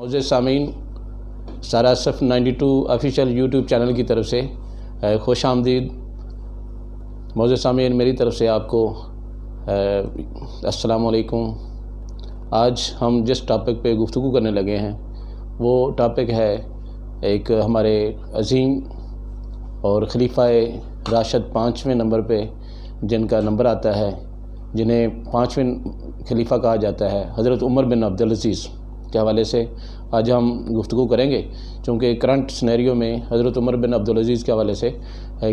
معزز سامعین، ساراسف 92 official YouTube channel کی طرف سے خوش آمدید۔ معزز سامعین، میری طرف سے آپ کو السلام علیکم۔ آج ہم جس ٹاپک پہ گفتگو کرنے لگے ہیں وہ ٹاپک ہے ایک ہمارے عظیم اور خلیفہ راشد 5ویں نمبر پہ جن کا نمبر آتا ہے، جنہیں 5ویں خلیفہ کہا جاتا ہے، حضرت عمر بن عبدالعزیز کے حوالے سے آج ہم گفتگو کریں گے، چونکہ کرنٹ سنیریو میں حضرت عمر بن عبدالعزیز کے حوالے سے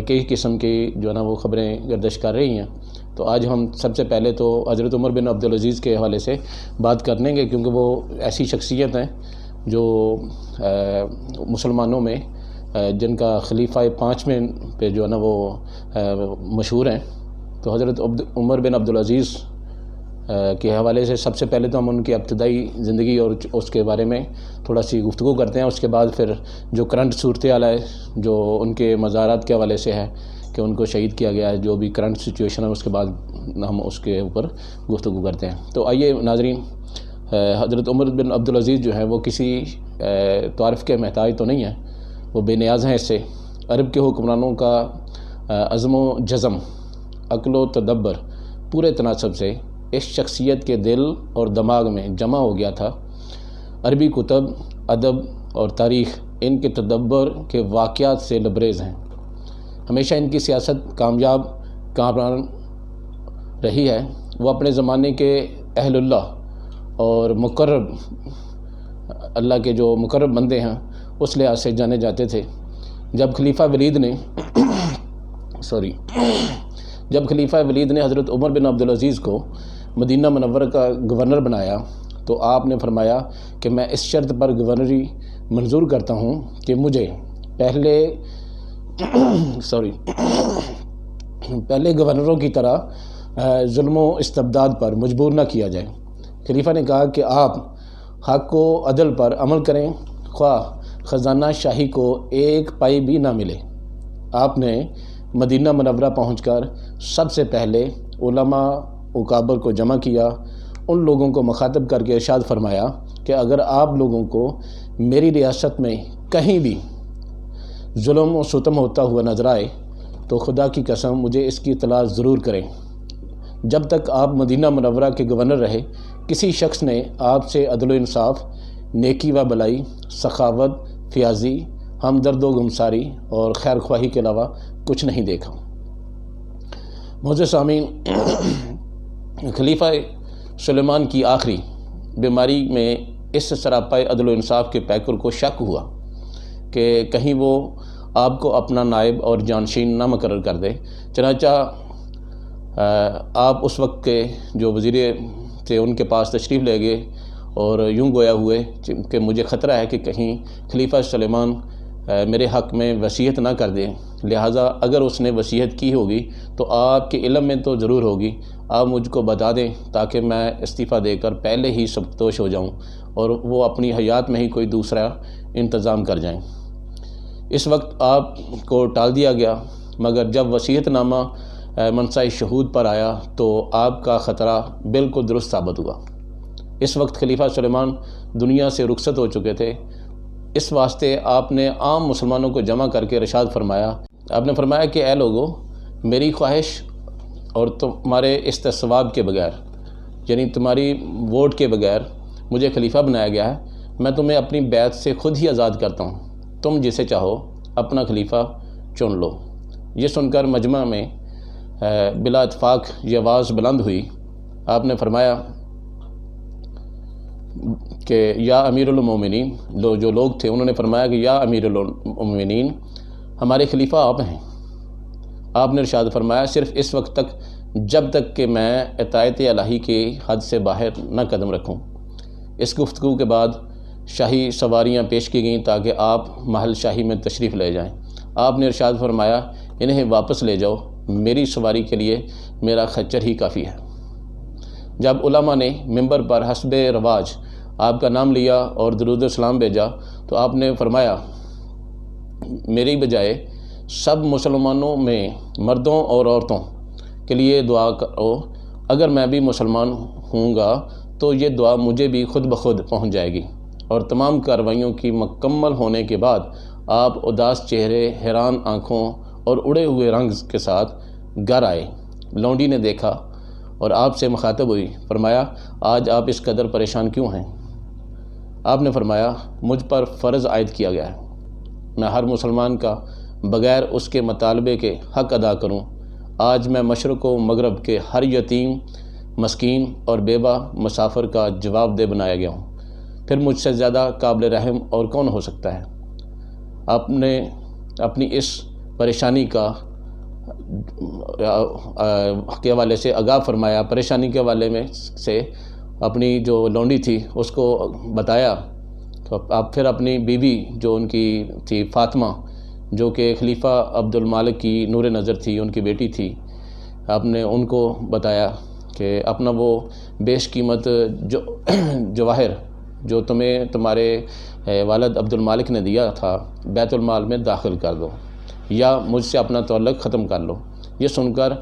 کئی قسم کی جو ہے نا وہ خبریں گردش کر رہی ہیں۔ تو آج ہم سب سے پہلے تو حضرت عمر بن عبدالعزیز کے حوالے سے بات کر لیں گے، کیونکہ وہ ایسی شخصیت ہیں جو مسلمانوں میں جن کا خلیفہ 5ویں پہ جو ہے نا وہ مشہور ہیں۔ تو حضرت عمر بن عبدالعزیز کے حوالے سے سب سے پہلے تو ہم ان کی ابتدائی زندگی اور اس کے بارے میں تھوڑا سی گفتگو کرتے ہیں، اس کے بعد پھر جو کرنٹ صورتحال ہے جو ان کے مزارات کے حوالے سے ہے کہ ان کو شہید کیا گیا ہے، جو بھی کرنٹ سچویشن ہے، اس کے بعد ہم اس کے اوپر گفتگو کرتے ہیں۔ تو آئیے ناظرین، حضرت عمر بن عبدالعزیز جو ہے وہ کسی تعارف کے محتاج تو نہیں ہیں، وہ بے نیاز ہیں اس سے۔ عرب کے حکمرانوں کا عزم و جزم، عقل و تدبر پورے تناسب سے اس شخصیت کے دل اور دماغ میں جمع ہو گیا تھا۔ عربی کتب، ادب اور تاریخ ان کے تدبر کے واقعات سے لبریز ہیں۔ ہمیشہ ان کی سیاست کامران رہی ہے۔ وہ اپنے زمانے کے اہل اللہ اور مقرب اللہ کے جو مقرب بندے ہیں اس لحاظ سے جانے جاتے تھے۔ جب خلیفہ ولید نے حضرت عمر بن عبدالعزیز کو مدینہ منورہ کا گورنر بنایا تو آپ نے فرمایا کہ میں اس شرط پر گورنری منظور کرتا ہوں کہ مجھے پہلے گورنروں کی طرح ظلم و استبداد پر مجبور نہ کیا جائے۔ خلیفہ نے کہا کہ آپ حق و عدل پر عمل کریں، خواہ خزانہ شاہی کو ایک پائی بھی نہ ملے۔ آپ نے مدینہ منورہ پہنچ کر سب سے پہلے علماء اکابر کو جمع کیا، ان لوگوں کو مخاطب کر کے ارشاد فرمایا کہ اگر آپ لوگوں کو میری ریاست میں کہیں بھی ظلم و ستم ہوتا ہوا نظر آئے تو خدا کی قسم مجھے اس کی اطلاع ضرور کریں۔ جب تک آپ مدینہ منورہ کے گورنر رہے، کسی شخص نے آپ سے عدل و انصاف، نیکی و بلائی، سخاوت، فیاضی، ہمدرد و غمساری اور خیر خواہی کے علاوہ کچھ نہیں دیکھا۔ معزز سامعین، خلیفہ سلیمان کی آخری بیماری میں اس سراپا عدل و انصاف کے پیکر کو شک ہوا کہ کہیں وہ آپ کو اپنا نائب اور جانشین نہ مقرر کر دے۔ چنانچہ آپ اس وقت کے جو وزیر تھے ان کے پاس تشریف لے گئے اور یوں گویا ہوئے کہ مجھے خطرہ ہے کہ کہیں خلیفہ سلیمان میرے حق میں وصیت نہ کر دیں، لہٰذا اگر اس نے وصیت کی ہوگی تو آپ کے علم میں تو ضرور ہوگی، آپ مجھ کو بتا دیں تاکہ میں استعفیٰ دے کر پہلے ہی سبکدوش ہو جاؤں اور وہ اپنی حیات میں ہی کوئی دوسرا انتظام کر جائیں۔ اس وقت آپ کو ٹال دیا گیا، مگر جب وصیت نامہ منصہ شہود پر آیا تو آپ کا خطرہ بالکل درست ثابت ہوا۔ اس وقت خلیفہ سلیمان دنیا سے رخصت ہو چکے تھے۔ اس واسطے آپ نے عام مسلمانوں کو جمع کر کے ارشاد فرمایا، آپ نے فرمایا کہ اے لوگو، میری خواہش اور تمہارے استصواب کے بغیر، یعنی تمہاری ووٹ کے بغیر مجھے خلیفہ بنایا گیا ہے، میں تمہیں اپنی بیعت سے خود ہی آزاد کرتا ہوں، تم جسے چاہو اپنا خلیفہ چن لو۔ یہ سن کر مجمع میں بلا اتفاق یہ آواز بلند ہوئی۔ آپ نے فرمایا کہ یا امیر المومنین، جو لوگ تھے انہوں نے فرمایا کہ یا امیر المومنین، ہمارے خلیفہ آپ ہیں۔ آپ نے ارشاد فرمایا صرف اس وقت تک جب تک کہ میں اطاعت الہی کی حد سے باہر نہ قدم رکھوں۔ اس گفتگو کے بعد شاہی سواریاں پیش کی گئیں تاکہ آپ محل شاہی میں تشریف لے جائیں۔ آپ نے ارشاد فرمایا انہیں واپس لے جاؤ، میری سواری کے لیے میرا خچر ہی کافی ہے۔ جب علماء نے ممبر پر حسب رواج آپ کا نام لیا اور درود و سلام بھیجا تو آپ نے فرمایا میری بجائے سب مسلمانوں میں مردوں اور عورتوں کے لیے دعا کرو، اگر میں بھی مسلمان ہوں گا تو یہ دعا مجھے بھی خود بخود پہنچ جائے گی۔ اور تمام کارروائیوں کی مکمل ہونے کے بعد آپ اداس چہرے، حیران آنکھوں اور اڑے ہوئے رنگ کے ساتھ گھر آئے۔ لونڈی نے دیکھا اور آپ سے مخاطب ہوئی، فرمایا آج آپ اس قدر پریشان کیوں ہیں؟ آپ نے فرمایا مجھ پر فرض عائد کیا گیا ہے، میں ہر مسلمان کا بغیر اس کے مطالبے کے حق ادا کروں۔ آج میں مشرق و مغرب کے ہر یتیم، مسکین اور بیوہ مسافر کا جواب دہ بنایا گیا ہوں، پھر مجھ سے زیادہ قابل رحم اور کون ہو سکتا ہے؟ آپ نے اپنی اس پریشانی کے حوالے سے آگاہ فرمایا، پریشانی کے حوالے میں سے اپنی جو لونڈی تھی اس کو بتایا۔ تو آپ پھر اپنی بیوی جو ان کی تھی فاطمہ، جو کہ خلیفہ عبد المالک کی نور نظر تھی، ان کی بیٹی تھی، آپ نے ان کو بتایا کہ اپنا وہ بیش قیمت جواہر جو تمہیں تمہارے والد عبد المالک نے دیا تھا بیت المال میں داخل کر دو یا مجھ سے اپنا تعلق ختم کر لو۔ یہ سن کر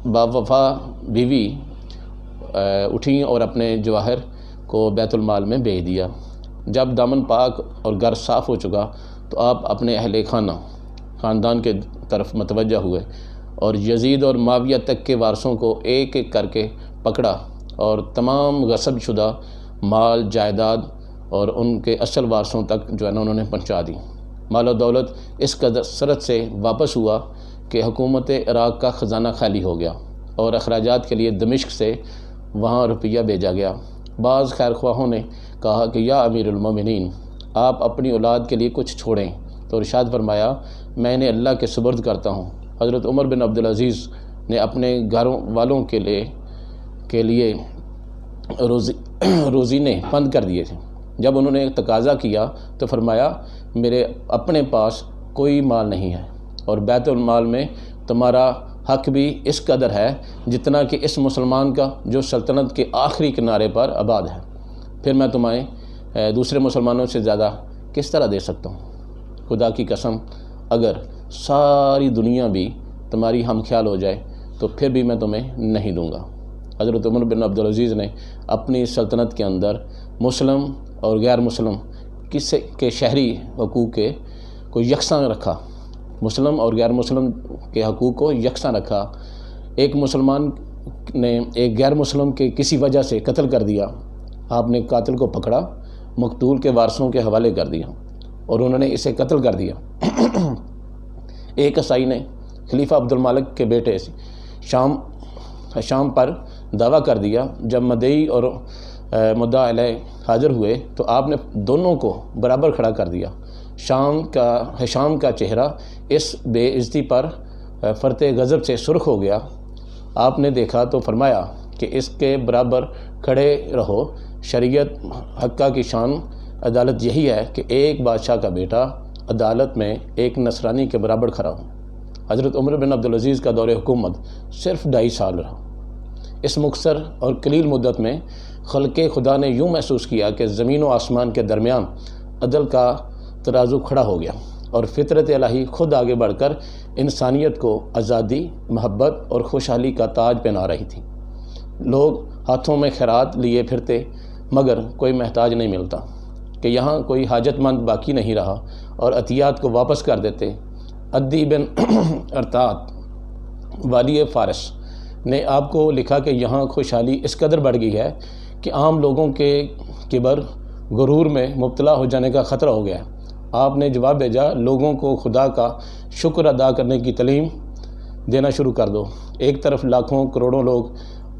باوفا بیوی اٹھیں اور اپنے جواہر کو بیت المال میں بھیج دیا۔ جب دامن پاک اور گھر صاف ہو چکا تو آپ اپنے اہل خاندان کے طرف متوجہ ہوئے اور یزید اور معاویہ تک کے وارثوں کو ایک ایک کر کے پکڑا اور تمام غصب شدہ مال جائیداد اور ان کے اصل وارثوں تک جو ہے نا انہوں نے پہنچا دی۔ مال و دولت اس کثرت سے واپس ہوا کہ حکومت عراق کا خزانہ خالی ہو گیا اور اخراجات کے لیے دمشق سے وہاں روپیہ بھیجا گیا۔ بعض خیر خواہوں نے کہا کہ یا امیر المومنین، آپ اپنی اولاد کے لیے کچھ چھوڑیں، تو ارشاد فرمایا میں انہیں اللہ کے سپرد کرتا ہوں۔ حضرت عمر بن عبدالعزیز نے اپنے گھروں والوں کے لیے روزینے بند کر دیے تھے۔ جب انہوں نے تقاضا کیا تو فرمایا میرے اپنے پاس کوئی مال نہیں ہے اور بیت المال میں تمہارا حق بھی اس قدر ہے جتنا کہ اس مسلمان کا جو سلطنت کے آخری کنارے پر آباد ہے، پھر میں تمہیں دوسرے مسلمانوں سے زیادہ کس طرح دے سکتا ہوں؟ خدا کی قسم اگر ساری دنیا بھی تمہاری ہم خیال ہو جائے تو پھر بھی میں تمہیں نہیں دوں گا۔ حضرت عمر بن عبدالعزیز نے اپنی سلطنت کے اندر مسلم اور غیر مسلم کے شہری حقوق کو یکساں رکھا، مسلم اور غیر مسلم کے حقوق کو یکساں رکھا۔ ایک مسلمان نے ایک غیر مسلم کے کسی وجہ سے قتل کر دیا، آپ نے قاتل کو پکڑا، مقتول کے وارثوں کے حوالے کر دیا اور انہوں نے اسے قتل کر دیا۔ ایک عیسائی نے خلیفہ عبد المالک کے بیٹے شام پر دعویٰ کر دیا۔ جب مدعی اور مدعا علیہ حاضر ہوئے تو آپ نے دونوں کو برابر کھڑا کر دیا۔ شام کا چہرہ اس بے عزتی پر فرط غضب سے سرخ ہو گیا۔ آپ نے دیکھا تو فرمایا کہ اس کے برابر کھڑے رہو، شریعت حقہ کی شان عدالت یہی ہے کہ ایک بادشاہ کا بیٹا عدالت میں ایک نصرانی کے برابر کھڑا ہو۔ حضرت عمر بن عبدالعزیز کا دور حکومت صرف 2.5 سال رہا۔ اس مختصر اور قلیل مدت میں خلق خدا نے یوں محسوس کیا کہ زمین و آسمان کے درمیان عدل کا ترازو کھڑا ہو گیا اور فطرت الہی خود آگے بڑھ کر انسانیت کو آزادی، محبت اور خوشحالی کا تاج پہنا رہی تھی۔ لوگ ہاتھوں میں خیرات لیے پھرتے مگر کوئی محتاج نہیں ملتا کہ یہاں کوئی حاجت مند باقی نہیں رہا اور عطیات کو واپس کر دیتے۔ عدی بن ارطاط والی فارس نے آپ کو لکھا کہ یہاں خوشحالی اس قدر بڑھ گئی ہے کہ عام لوگوں کے کبر غرور میں مبتلا ہو جانے کا خطرہ ہو گیا ہے۔ آپ نے جواب بھیجا لوگوں کو خدا کا شکر ادا کرنے کی تعلیم دینا شروع کر دو۔ ایک طرف لاکھوں کروڑوں لوگ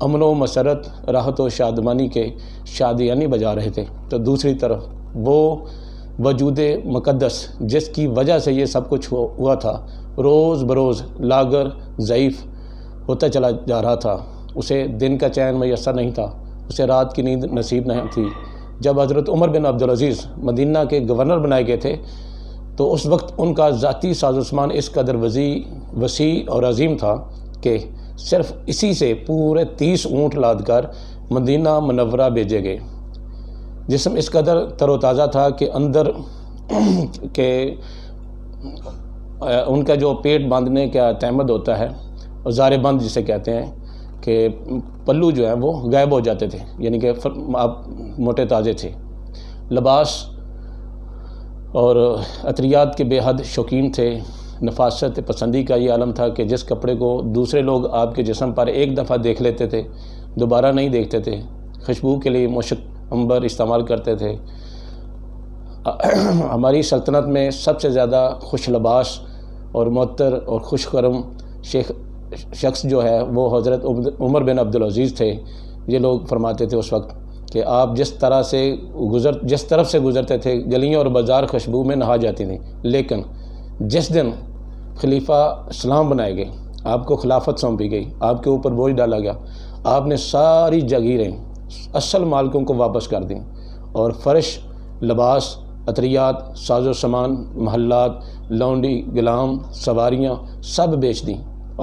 امن و مسرت، راحت و شادمانی کے شادیانے بجا رہے تھے تو دوسری طرف وہ وجود مقدس جس کی وجہ سے یہ سب کچھ ہوا تھا روز بروز لاغر ضعیف ہوتا چلا جا رہا تھا۔ اسے دن کا چین میسر نہیں تھا، اسے رات کی نیند نصیب نہیں تھی۔ جب حضرت عمر بن عبدالعزیز مدینہ کے گورنر بنائے گئے تھے تو اس وقت ان کا ذاتی سازوسامان اس قدر وسیع اور عظیم تھا کہ صرف اسی سے پورے 30 اونٹ لاد کر مدینہ منورہ بھیجے گئے۔ جسم اس قدر تر و تازہ تھا کہ اندر کے ان کا جو پیٹ باندھنے کا تعمد ہوتا ہے، ازار بند جسے کہتے ہیں، کہ پلو جو ہیں وہ غائب ہو جاتے تھے، یعنی کہ آپ موٹے تازے تھے۔ لباس اور عطریات کے بے حد شوقین تھے۔ نفاست پسندی کا یہ عالم تھا کہ جس کپڑے کو دوسرے لوگ آپ کے جسم پر ایک دفعہ دیکھ لیتے تھے، دوبارہ نہیں دیکھتے تھے۔ خوشبو کے لیے مشک عنبر استعمال کرتے تھے۔ ہماری سلطنت میں سب سے زیادہ خوش لباس اور معطر اور خوش قرم شخص جو ہے وہ حضرت عمر بن عبدالعزیز تھے۔ یہ لوگ فرماتے تھے اس وقت کہ آپ جس طرف سے گزرتے تھے گلیاں اور بازار خوشبو میں نہا جاتی تھیں، لیکن جس دن خلیفہ اسلام بنائے گئے، آپ کو خلافت سونپی گئی، آپ کے اوپر بوجھ ڈالا گیا، آپ نے ساری جاگیریں اصل مالکوں کو واپس کر دیں اور فرش، لباس، عطریات، ساز و سامان، محلات، لونڈی، غلام، سواریاں سب بیچ دیں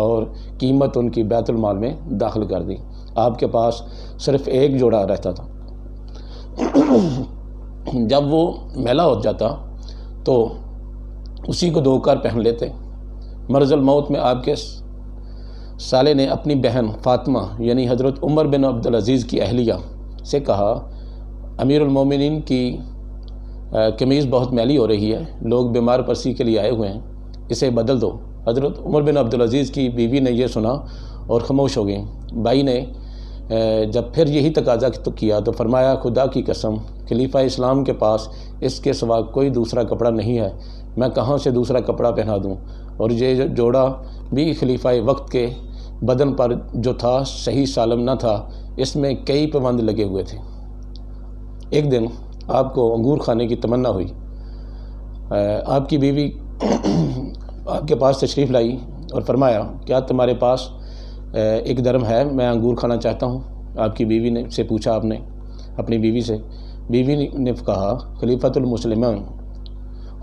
اور قیمت ان کی بیت المال میں داخل کر دی۔ آپ کے پاس صرف ایک جوڑا رہتا تھا۔ جب وہ میلا ہو جاتا تو اسی کو دھو کر پہن لیتے۔ مرض الموت میں آپ کے سالے نے اپنی بہن فاطمہ یعنی حضرت عمر بن عبدالعزیز کی اہلیہ سے کہا، امیر المومنین کی قمیض بہت میلی ہو رہی ہے، لوگ بیمار پرسی کے لیے آئے ہوئے ہیں، اسے بدل دو۔ حضرت عمر بن عبدالعزیز کی بیوی نے یہ سنا اور خاموش ہو گئی۔ بھائی نے جب پھر یہی تقاضا کیا تو فرمایا، خدا کی قسم، خلیفہ اسلام کے پاس اس کے سوا کوئی دوسرا کپڑا نہیں ہے، میں کہاں سے دوسرا کپڑا پہنا دوں؟ اور یہ جوڑا بھی خلیفہ وقت کے بدن پر جو تھا صحیح سالم نہ تھا، اس میں کئی پابند لگے ہوئے تھے۔ ایک دن آپ کو انگور کھانے کی تمنا ہوئی، آپ کی بیوی آپ کے پاس تشریف لائی اور فرمایا، کیا تمہارے پاس ایک درم ہے؟ میں انگور کھانا چاہتا ہوں۔ آپ کی بیوی نے سے پوچھا آپ نے اپنی بیوی سے، بیوی نے کہا، خلیفۃ المسلمین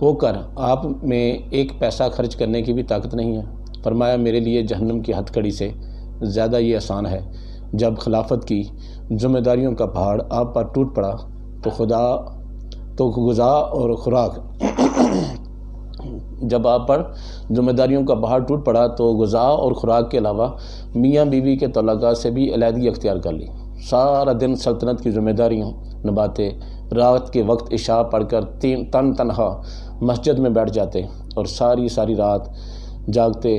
ہو کر آپ میں ایک پیسہ خرچ کرنے کی بھی طاقت نہیں ہے۔ فرمایا، میرے لیے جہنم کی ہتھ کڑی سے زیادہ یہ آسان ہے۔ جب خلافت کی ذمہ داریوں کا پہاڑ آپ پر ٹوٹ پڑا تو غذا اور خوراک جب آپ پر ذمہ داریوں کا پہاڑ ٹوٹ پڑا تو غذا اور خوراک کے علاوہ میاں بیوی کے تعلقات سے بھی علیحدگی اختیار کر لی۔ سارا دن سلطنت کی ذمہ داریوں نبھاتے، رات کے وقت عشاء پڑھ کر تنہا مسجد میں بیٹھ جاتے اور ساری رات جاگتے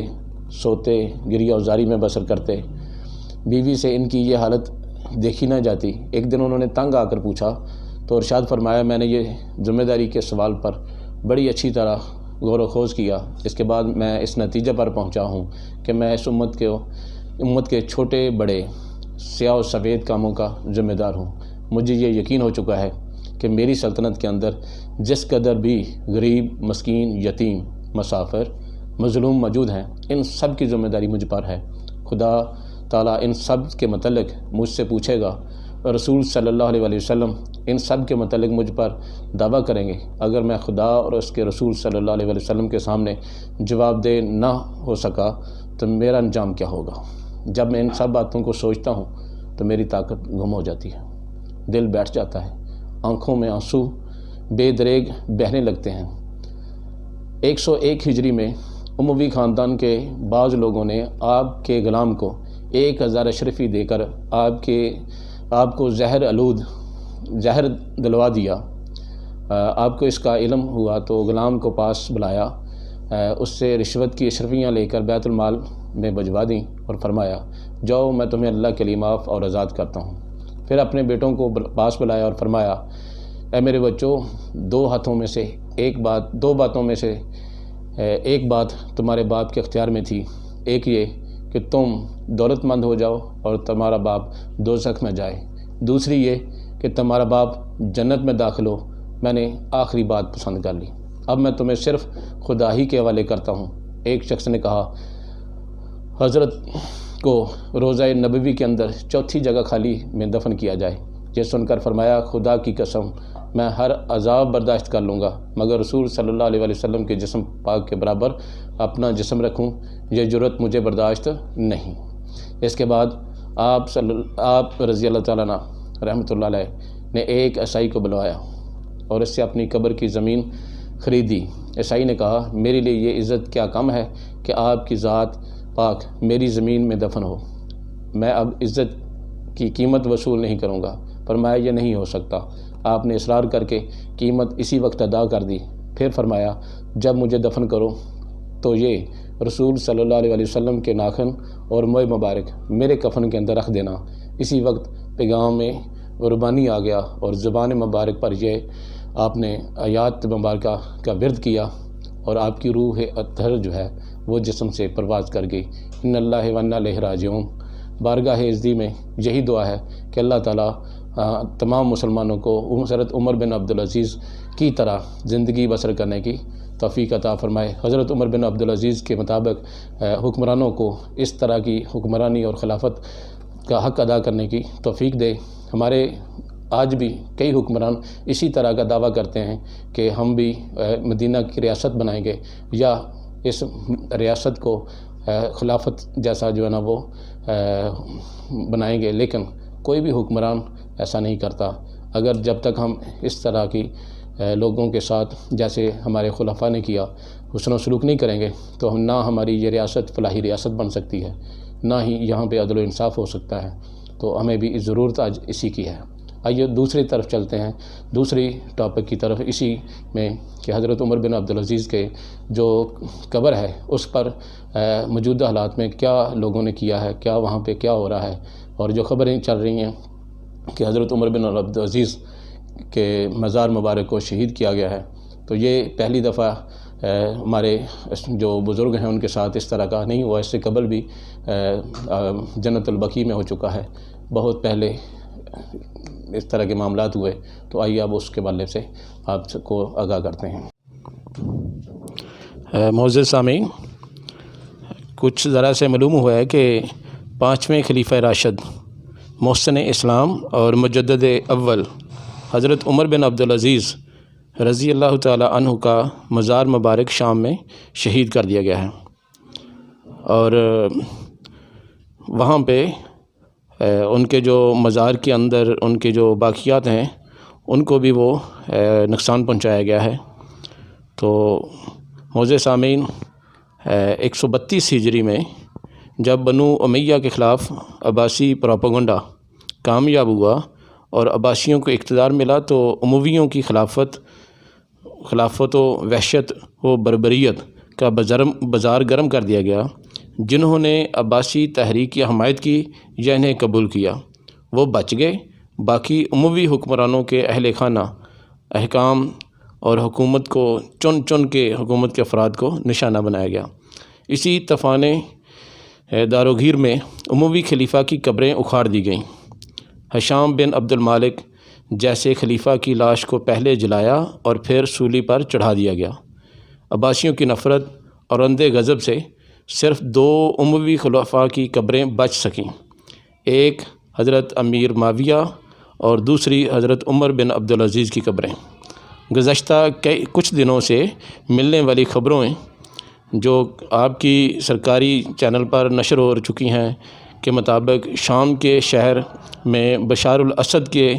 سوتے گریہ وزاری میں بسر کرتے۔ بیوی سے ان کی یہ حالت دیکھی نہ جاتی۔ ایک دن انہوں نے تنگ آ کر پوچھا تو ارشاد فرمایا، میں نے یہ ذمہ داری کے سوال پر بڑی اچھی طرح غور و خوض کیا، اس کے بعد میں اس نتیجے پر پہنچا ہوں کہ میں اس امت کے چھوٹے بڑے سیاہ و سفید کاموں کا ذمہ دار ہوں۔ مجھے یہ یقین ہو چکا ہے کہ میری سلطنت کے اندر جس قدر بھی غریب، مسکین، یتیم، مسافر، مظلوم موجود ہیں، ان سب کی ذمہ داری مجھ پر ہے۔ خدا تعالیٰ ان سب کے متعلق مجھ سے پوچھے گا، رسول صلی اللہ علیہ وسلم ان سب کے متعلق مجھ پر دعویٰ کریں گے۔ اگر میں خدا اور اس کے رسول صلی اللہ علیہ وسلم کے سامنے جواب دہ نہ ہو سکا تو میرا انجام کیا ہوگا؟ جب میں ان سب باتوں کو سوچتا ہوں تو میری طاقت گم ہو جاتی ہے، دل بیٹھ جاتا ہے، آنکھوں میں آنسو بے دریغ بہنے لگتے ہیں۔ 101 ہجری میں اموی خاندان کے بعض لوگوں نے آپ کے غلام کو 1000 اشرفی دے کر آپ کو زہر دلوا دیا۔ آپ کو اس کا علم ہوا تو غلام کو پاس بلایا، اس سے رشوت کی اشرفیاں لے کر بیت المال میں بھجوا دیں اور فرمایا، جاؤ میں تمہیں اللہ کے لیے معاف اور آزاد کرتا ہوں۔ پھر اپنے بیٹوں کو پاس بلایا اور فرمایا، اے میرے بچوں، دو باتوں میں سے ایک بات تمہارے باپ کے اختیار میں تھی، ایک یہ کہ تم دولت مند ہو جاؤ اور تمہارا باپ دوزخ میں جائے، دوسری یہ کہ تمہارا باپ جنت میں داخل ہو۔ میں نے آخری بات پسند کر لی، اب میں تمہیں صرف خدا ہی کے حوالے کرتا ہوں۔ ایک شخص نے کہا، حضرت کو روضہ نبوی کے اندر چوتھی جگہ خالی میں دفن کیا جائے۔ یہ سن کر فرمایا، خدا کی قسم، میں ہر عذاب برداشت کر لوں گا مگر رسول صلی اللہ علیہ وسلم کے جسم پاک کے برابر اپنا جسم رکھوں، یہ جرأت مجھے برداشت نہیں۔ اس کے بعد آپ رضی اللہ تعالیٰ عنہ رحمۃ اللہ علیہ نے ایک عیسائی کو بلوایا اور اس سے اپنی قبر کی زمین خریدی۔ عیسائی نے کہا، میرے لیے یہ عزت کیا کم ہے کہ آپ کی ذات پاک میری زمین میں دفن ہو۔ میں اب عزت کی قیمت وصول نہیں کروں گا۔ فرمایا یہ نہیں ہو سکتا۔ آپ نے اصرار کر کے قیمت اسی وقت ادا کر دی۔ پھر فرمایا جب مجھے دفن کرو تو یہ رسول صلی اللہ علیہ وسلم کے ناخن اور موئے مبارک میرے کفن کے اندر رکھ دینا۔ اسی وقت پیغام میں قربانی آ گیا اور زبان مبارک پر یہ آپ نے آیات مبارکہ کا ورد کیا اور آپ کی روح اطہر جو ہے وہ جسم سے پرواز کر گئی۔ ان اللہ و انا الیہ راجعون۔ بارگاہ عزی میں یہی دعا ہے کہ اللہ تعالیٰ تمام مسلمانوں کو حضرت عمر بن عبدالعزیز کی طرح زندگی بسر کرنے کی توفیق عطا فرمائے۔ حضرت عمر بن عبدالعزیز کے مطابق حکمرانوں کو اس طرح کی حکمرانی اور خلافت کا حق ادا کرنے کی توفیق دے۔ ہمارے آج بھی کئی حکمران اسی طرح کا دعویٰ کرتے ہیں کہ ہم بھی مدینہ کی ریاست بنائیں گے یا اس ریاست کو خلافت جیسا جو ہے نا وہ بنائیں گے، لیکن کوئی بھی حکمران ایسا نہیں کرتا۔ اگر جب تک ہم اس طرح کی لوگوں کے ساتھ جیسے ہمارے خلفاء نے کیا حسن و سلوک نہیں کریں گے تو نہ ہماری یہ ریاست فلاحی ریاست بن سکتی ہے، نہ ہی یہاں پہ عدل و انصاف ہو سکتا ہے۔ تو ہمیں بھی ضرورت آج اسی کی ہے۔ آئیے دوسری طرف چلتے ہیں، دوسری ٹاپک کی طرف، اسی میں کہ حضرت عمر بن عبدالعزیز کے جو قبر ہے اس پر موجودہ حالات میں کیا لوگوں نے کیا ہے، کیا وہاں پہ کیا ہو رہا ہے، اور جو خبریں چل رہی ہیں کہ حضرت عمر بن عبدالعزیز کے مزار مبارک کو شہید کیا گیا ہے۔ تو یہ پہلی دفعہ ہمارے جو بزرگ ہیں ان کے ساتھ اس طرح کا نہیں ہوا، اس سے قبل بھی جنت البقیع میں ہو چکا ہے، بہت پہلے اس طرح کے معاملات ہوئے۔ تو آئیے اب اس کے بارے سے آپ کو آگاہ کرتے ہیں۔ معزز سامعین، کچھ ذرا سے معلوم ہوا ہے کہ 5ویں خلیفہ راشد محسن اسلام اور مجدد اول حضرت عمر بن عبدالعزیز رضی اللہ تعالی عنہ کا مزار مبارک شام میں شہید کر دیا گیا ہے، اور وہاں پہ ان کے جو مزار کے اندر ان کے جو باقیات ہیں ان کو بھی وہ نقصان پہنچایا گیا ہے۔ تو معزز سامعین، 132 ہجری میں جب بنو امیہ کے خلاف عباسی پروپیگنڈا کامیاب ہوا اور عباسیوں کو اقتدار ملا تو امویوں کی خلافت و وحشت و بربریت کا بازار گرم کر دیا گیا۔ جنہوں نے عباسی تحریک کی حمایت کی یا انہیں قبول کیا وہ بچ گئے، باقی اموی حکمرانوں کے اہل خانہ احکام اور حکومت کو چن کے حکومت کے افراد کو نشانہ بنایا گیا۔ اسی طوفان داروگیر میں اموی خلیفہ کی قبریں اکھاڑ دی گئیں۔ ہشام بن عبد المالک جیسے خلیفہ کی لاش کو پہلے جلایا اور پھر سولی پر چڑھا دیا گیا۔ عباسیوں کی نفرت اور اندھے غضب سے صرف 2 اموی خلفاء کی قبریں بچ سکیں، ایک حضرت امیر معاویہ اور دوسری حضرت عمر بن عبدالعزیز کی قبریں۔ گزشتہ کچھ دنوں سے ملنے والی خبروں جو آپ کی سرکاری چینل پر نشر ہو چکی ہیں کے مطابق شام کے شہر میں بشار الاسد کے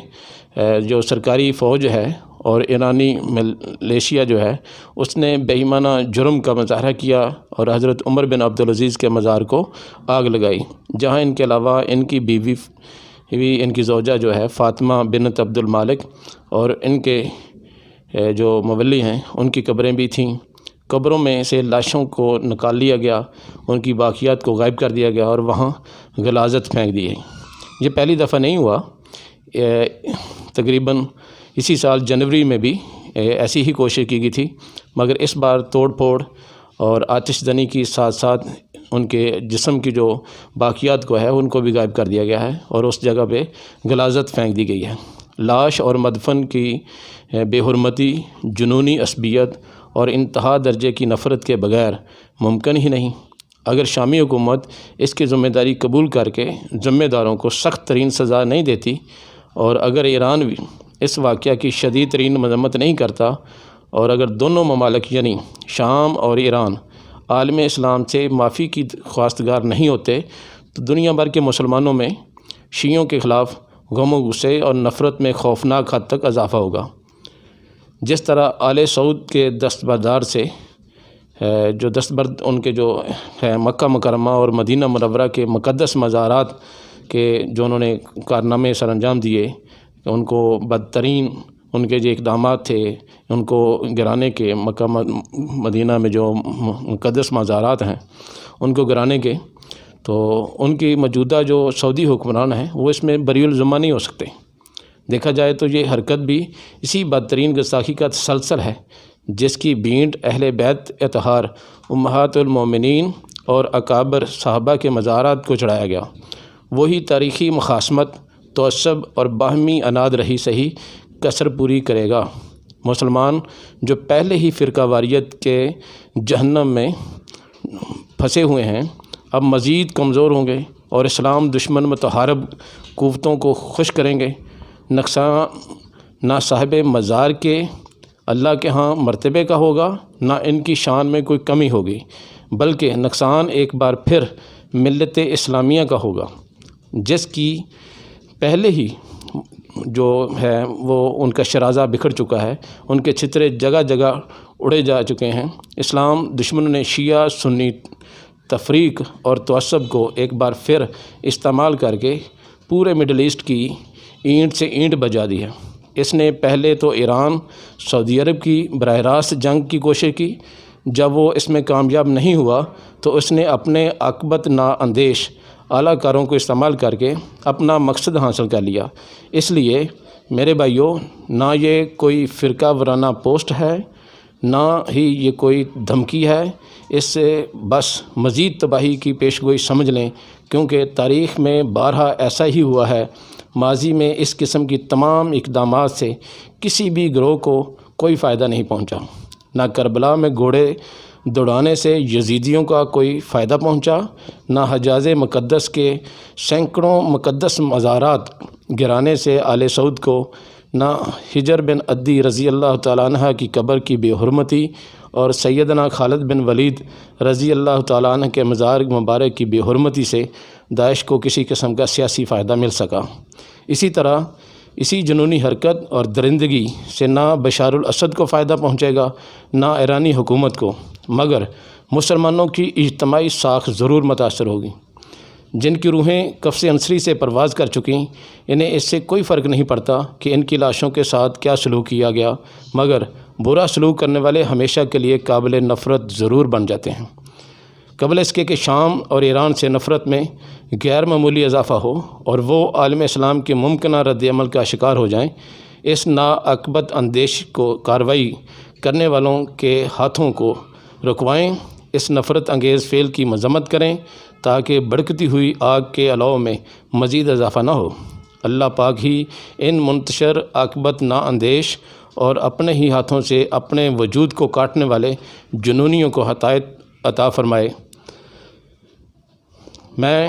جو سرکاری فوج ہے اور ایرانی ملیشیا جو ہے اس نے بے ایمانہ جرم کا مظاہرہ کیا اور حضرت عمر بن عبدالعزیز کے مزار کو آگ لگائی، جہاں ان کے علاوہ ان کی بیوی ان کی زوجہ جو ہے فاطمہ بنت عبد المالک اور ان کے جو مولی ہیں ان کی قبریں بھی تھیں۔ قبروں میں سے لاشوں کو نکال لیا گیا، ان کی باقیات کو غائب کر دیا گیا اور وہاں غلاظت پھینک دی گئی۔ یہ پہلی دفعہ نہیں ہوا، تقریباً اسی سال جنوری میں بھی ایسی ہی کوشش کی گئی تھی، مگر اس بار توڑ پھوڑ اور آتش زنی کی ساتھ ساتھ ان کے جسم کی جو باقیات کو ہے ان کو بھی غائب کر دیا گیا ہے اور اس جگہ پہ غلاظت پھینک دی گئی ہے۔ لاش اور مدفن کی بے حرمتی، جنونی عصبیت اور انتہا درجے کی نفرت کے بغیر ممکن ہی نہیں۔ اگر شامی حکومت اس کی ذمہ داری قبول کر کے ذمہ داروں کو سخت ترین سزا نہیں دیتی، اور اگر ایران بھی اس واقعہ کی شدید ترین مذمت نہیں کرتا، اور اگر دونوں ممالک یعنی شام اور ایران عالم اسلام سے معافی کی خواستگار نہیں ہوتے، تو دنیا بھر کے مسلمانوں میں شیعوں کے خلاف غم و غصے اور نفرت میں خوفناک حد تک اضافہ ہوگا۔ جس طرح آل سعود کے دستبردار سے جو دستبرد ان کے جو ہے مکہ مکرمہ اور مدینہ منورہ کے مقدس مزارات کے جو انہوں نے کارنامے سر انجام دیے، ان کو بدترین ان کے جو اقدامات تھے ان کو گرانے کے، مکہ مدینہ میں جو مقدس مزارات ہیں ان کو گرانے کے، تو ان کی موجودہ جو سعودی حکمران ہیں وہ اس میں بری الذمہ نہیں ہو سکتے۔ دیکھا جائے تو یہ حرکت بھی اسی بدترین گستاخی کا تسلسل ہے جس کی بینٹ اہل بیت اطہار، امہات المومنین اور اکابر صحابہ کے مزارات کو چڑھایا گیا۔ وہی تاریخی مخاصمت، تعصب اور باہمی اناد رہی صحیح کسر پوری کرے گا۔ مسلمان جو پہلے ہی فرقہ واریت کے جہنم میں پھنسے ہوئے ہیں اب مزید کمزور ہوں گے اور اسلام دشمن متحارب قوتوں کو خوش کریں گے۔ نقصان نہ صاحب مزار کے اللہ کے ہاں مرتبے کا ہوگا، نہ ان کی شان میں کوئی کمی ہوگی، بلکہ نقصان ایک بار پھر ملت اسلامیہ کا ہوگا، جس کی پہلے ہی جو ہے وہ ان کا شرازہ بکھر چکا ہے، ان کے چھترے جگہ جگہ اڑے جا چکے ہیں۔ اسلام دشمن نے شیعہ سنی تفریق اور تعصب کو ایک بار پھر استعمال کر کے پورے مڈل ایسٹ کی اینٹ سے اینٹ بجا دی ہے۔ اس نے پہلے تو ایران، سعودی عرب کی براہ راست جنگ کی کوشش کی، جب وہ اس میں کامیاب نہیں ہوا تو اس نے اپنے عاقبت نااندیش اعلیٰ کاروں کو استعمال کر کے اپنا مقصد حاصل کر لیا۔ اس لیے میرے بھائیوں، نہ یہ کوئی فرقہ وارانہ پوسٹ ہے، نہ ہی یہ کوئی دھمکی ہے، اس سے بس مزید تباہی کی پیشگوئی سمجھ لیں، کیونکہ تاریخ میں بارہا ایسا ہی ہوا ہے۔ ماضی میں اس قسم کی تمام اقدامات سے کسی بھی گروہ کو کوئی فائدہ نہیں پہنچا۔ نہ کربلا میں گھوڑے دوڑانے سے یزیدیوں کا کوئی فائدہ پہنچا، نہ حجاز مقدس کے سینکڑوں مقدس مزارات گرانے سے آل سعود کو، نہ حجر بن عدی رضی اللہ تعالیٰ عنہ کی قبر کی بے حرمتی اور سیدنا خالد بن ولید رضی اللہ تعالیٰ عنہ کے مزار مبارک کی بے حرمتی سے داعش کو کسی قسم کا سیاسی فائدہ مل سکا۔ اسی طرح اسی جنونی حرکت اور درندگی سے نہ بشار الاسد کو فائدہ پہنچے گا، نہ ایرانی حکومت کو، مگر مسلمانوں کی اجتماعی ساکھ ضرور متاثر ہوگی۔ جن کی روحیں قفس عنصری سے پرواز کر چکیں، انہیں اس سے کوئی فرق نہیں پڑتا کہ ان کی لاشوں کے ساتھ کیا سلوک کیا گیا، مگر برا سلوک کرنے والے ہمیشہ کے لیے قابل نفرت ضرور بن جاتے ہیں۔ قبل اس کے کہ شام اور ایران سے نفرت میں غیر معمولی اضافہ ہو اور وہ عالم اسلام کے ممکنہ رد عمل کا شکار ہو جائیں، اس ناعاقبت اندیش کو کارروائی کرنے والوں کے ہاتھوں کو رکوائیں، اس نفرت انگیز فعل کی مذمت کریں تاکہ بھڑکتی ہوئی آگ کے الاؤ میں مزید اضافہ نہ ہو۔ اللہ پاک ہی ان منتشر عاقبت نااندیش اور اپنے ہی ہاتھوں سے اپنے وجود کو کاٹنے والے جنونیوں کو ہدایت عطا فرمائے۔ میں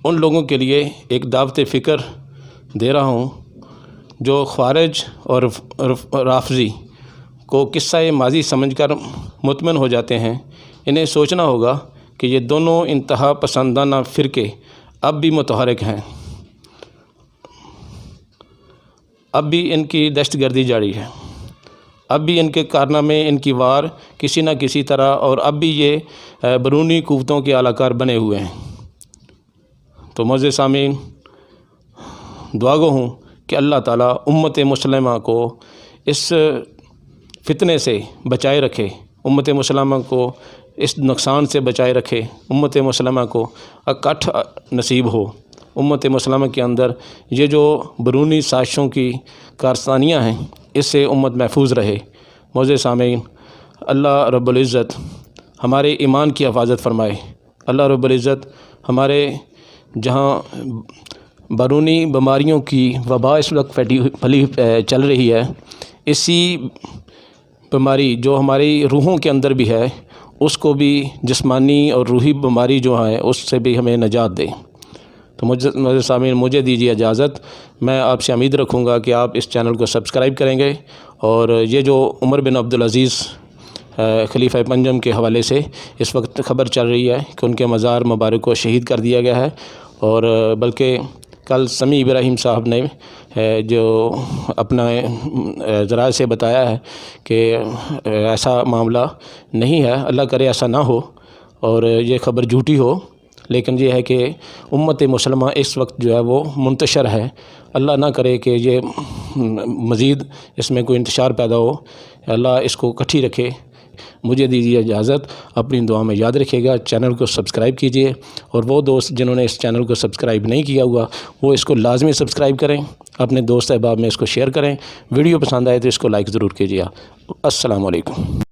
ان لوگوں کے لیے ایک دعوت فکر دے رہا ہوں جو خوارج اور رافضی کو قصہ ماضی سمجھ کر مطمئن ہو جاتے ہیں۔ انہیں سوچنا ہوگا کہ یہ دونوں انتہا پسندانہ فرقے اب بھی متحرک ہیں، اب بھی ان کی دہشت گردی جاری ہے، اب بھی ان کے کارنامے، ان کی وار کسی نہ کسی طرح، اور اب بھی یہ بیرونی قوتوں کے اعلی کار بنے ہوئے ہیں۔ تو معزز سامعین، دعا گو ہوں کہ اللہ تعالیٰ امت مسلمہ کو اس فتنے سے بچائے رکھے، امت مسلمہ کو اس نقصان سے بچائے رکھے، امت مسلمہ کو اکٹھ نصیب ہو، امت مسلمہ کے اندر یہ جو بیرونی سازشوں کی کارستانیاں ہیں اس سے امت محفوظ رہے۔ معزز سامعین، اللہ رب العزت ہمارے ایمان کی حفاظت فرمائے۔ اللہ رب العزت ہمارے جہاں بیرونی بیماریوں کی وبا اس وقت پھیلی چل رہی ہے، اسی بیماری جو ہماری روحوں کے اندر بھی ہے اس کو بھی، جسمانی اور روحی بیماری جو ہے اس سے بھی ہمیں نجات دے۔ تو معزز سامعین، مجھے دیجیے اجازت، میں آپ سے امید رکھوں گا کہ آپ اس چینل کو سبسکرائب کریں گے، اور یہ جو عمر بن عبدالعزیز خلیفہ پنجم کے حوالے سے اس وقت خبر چل رہی ہے کہ ان کے مزار مبارک کو شہید کر دیا گیا ہے، اور بلکہ کل سمیع ابراہیم صاحب نے جو اپنا ذرائع سے بتایا ہے کہ ایسا معاملہ نہیں ہے، اللہ کرے ایسا نہ ہو اور یہ خبر جھوٹی ہو، لیکن یہ ہے کہ امت مسلمہ اس وقت جو ہے وہ منتشر ہے، اللہ نہ کرے کہ یہ مزید اس میں کوئی انتشار پیدا ہو، اللہ اس کو کٹھی رکھے۔ مجھے دیجیے اجازت، اپنی دعا میں یاد رکھیے گا، چینل کو سبسکرائب کیجیے، اور وہ دوست جنہوں نے اس چینل کو سبسکرائب نہیں کیا ہوا وہ اس کو لازمی سبسکرائب کریں، اپنے دوست احباب میں اس کو شیئر کریں، ویڈیو پسند آئے تو اس کو لائک ضرور کیجیے۔ السلام علیکم۔